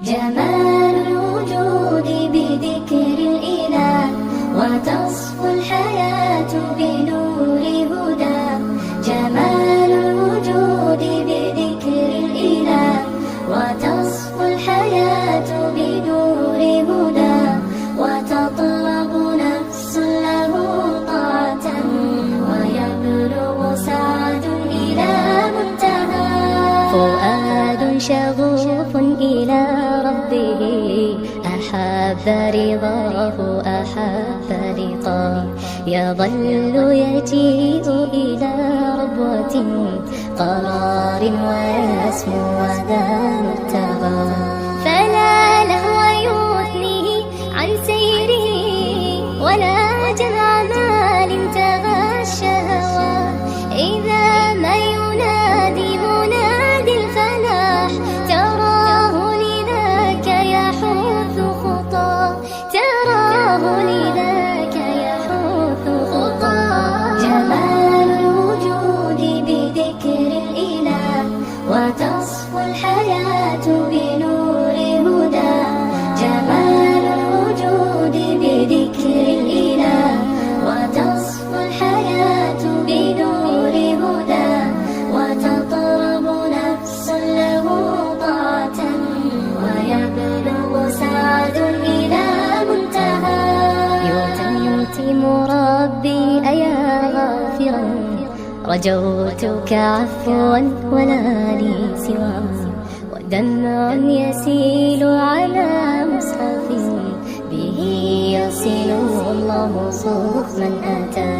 جمال الوجود بذكر الإله، وتصفو الحياة بنور هدى. جمال الوجود بذكر الإله، وتصفو الحياة بنور هدى. وتطلب نفس له طاعة، ويبلغ سعد إلى منتهى. فؤاد شغوف إلى ربه، أحب رضاه أحب لقاه. يظل يجيء إلى ربوة قرار، ويسمو وذا مرتضى. فلا لهو يثنيه عن سيره، ولا جمع مال تغى الشهوى. إذا ما ينادي منادي الفلاح، تراه لذاك يحث خطاه. تراه لذاك يحث خطاه. جمال الوجود بذكر الإله، وتصفو الحياة بنور هدى. جمال الوجود بذكر الإله، وتصفو الحياة بنور هدى. وتطرب نفس له طاعة، ويبلغ سعد إلى منتهى. يتم ربي أيا غافرا، رجوتك عفوا ولا لي سوى. ودمع يسيل على مصحف، به يصل الله صوف من أتى.